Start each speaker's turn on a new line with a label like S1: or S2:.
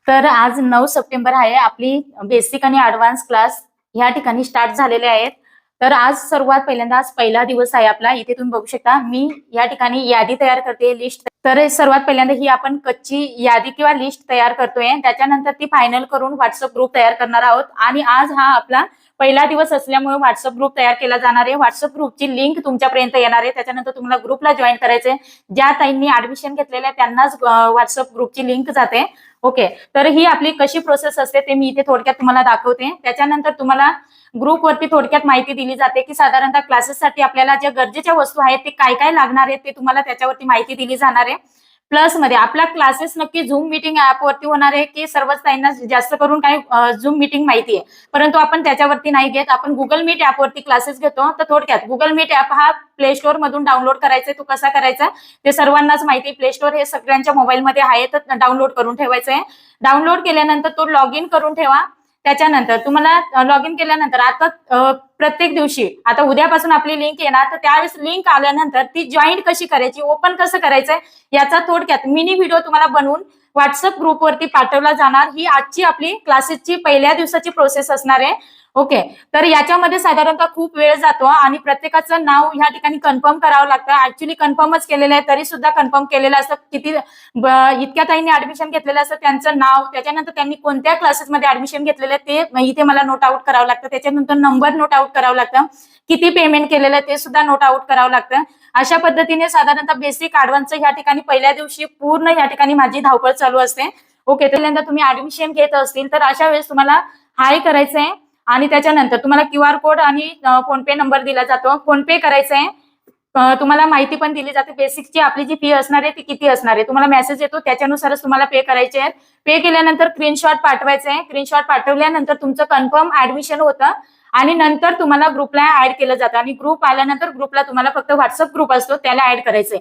S1: तर आज 9 सप्टेंबर आहे. आपली बेसिक आणि ॲडव्हान्स क्लास ह्या ठिकाणी स्टार्ट झालेले आहेत. तर आज सर्वात पहिल्यांदा आज पहिला दिवस आहे आपला. इथे तुम्ही बघू शकता मी या ठिकाणी यादी तयार करते, लिस्ट. तर सर्वात पहिल्यांदा ही आपण कच्ची यादी किंवा लिस्ट तयार करतोय. त्याच्यानंतर ती फायनल करून व्हॉट्सअप ग्रुप तयार करणार आहोत. आणि आज हा आपला पहिला दिवस असल्यामुळे व्हॉट्सअप ग्रुप तयार केला जाणार आहे. व्हॉट्सअप ग्रुपची लिंक तुमच्यापर्यंत येणार आहे. त्याच्यानंतर तुम्हाला ग्रुपला जॉईन करायचंय. ज्या ताईंनी ऍडमिशन घेतलेलं आहे त्यांनाच व्हॉट्सअप ग्रुपची लिंक जाते. ओके, तर ही आपली कशी प्रोसेस असते ते मी इथे थोडक्यात तुम्हाला दाखवते. त्याच्यानंतर तुम्हाला ग्रुपवरती थोडक्यात माहिती दिली जाते की साधारणतः क्लासेससाठी आपल्याला ज्या गरजेच्या वस्तू आहेत ते काय काय लागणार आहेत ते तुम्हाला त्याच्यावरती माहिती दिली जाणार आहे. प्लस मध्ये आपला क्लासेस नक्की झूम मीटिंग ऍपवरती होणार आहे की सर्वच ताईंना जास्त करून काही झूम मीटिंग माहिती आहे, परंतु आपण त्याच्यावरती नाही घेत. आपण गुगल मीट ऍपवरती क्लासेस घेतो. तर थोडक्यात गुगल मीट ऍप हा प्ले स्टोर मधून डाउनलोड करायचा आहे. तो कसा करायचा ते सर्वांनाच माहिती आहे. प्ले स्टोर हे सगळ्यांच्या मोबाईलमध्ये आहे, तर डाउनलोड करून ठेवायचं आहे. डाउनलोड केल्यानंतर तो लॉग इन करून ठेवा. त्याच्यानंतर तुम्हाला लॉग इन केल्यानंतर आता प्रत्येक दिवशी आता उद्यापासून आपली लिंक येणार, तर त्यावेळेस लिंक आल्यानंतर ती जॉईन कशी करायची, ओपन कसं करायचंय याचा थोडक्यात मिनी व्हिडिओ तुम्हाला बनवून व्हॉट्सअप ग्रुपवरती पाठवला जाणार. ही आजची आपली क्लासेसची पहिल्या दिवसाची प्रोसेस असणार आहे. ओके, तर याच्यामध्ये साधारणतः खूप वेळ जातो आणि प्रत्येकाचं नाव ह्या ठिकाणी कन्फर्म करावं लागतं. ऍक्च्युली कन्फर्मच केलेलं आहे तरी सुद्धा कन्फर्म केलेलं असतं. किती इतक्या ताईंनी ऍडमिशन घेतलेलं असतं त्यांचं नाव, त्याच्यानंतर त्यांनी कोणत्या क्लासेसमध्ये ऍडमिशन घेतलेलं ते इथे मला नोट आउट करावं लागतं. त्याच्यानंतर नंबर नोट आउट करावं लागतं. किती पेमेंट केलेलं आहे ते सुद्धा नोट आउट करावं लागतं. अशा पद्धतीने साधारणतः बेसिक ॲडव्हान्स ह्या ठिकाणी पहिल्या दिवशी पूर्ण ह्या ठिकाणी माझी धावपळ चालू असते. ओके, पहिल्यांदा तुम्ही ऍडमिशन घेत असतील तर अशा वेळेस तुम्हाला हाय करायचंय आणि त्याच्यानंतर तुम्हाला QR कोड आणि फोन पे नंबर दिला जातो. फोन पे करायचंय. तुम्हाला माहिती पण दिली जाते बेसिकची आपली जी फी असणार आहे ती किती असणार आहे. तुम्हाला मेसेज येतो त्याच्यानुसारच तुम्हाला पे करायचे आहे. पे केल्यानंतर स्क्रीनशॉट पाठवायचे आहे. स्क्रीनशॉट पाठवल्यानंतर तुमचं कन्फर्म ऍडमिशन होतं आणि नंतर तुम्हाला ग्रुपला ऍड केलं जातं. आणि ग्रुप आल्यानंतर ग्रुपला तुम्हाला फक्त व्हॉट्सअप ग्रुप असतो त्याला ऍड करायचंय.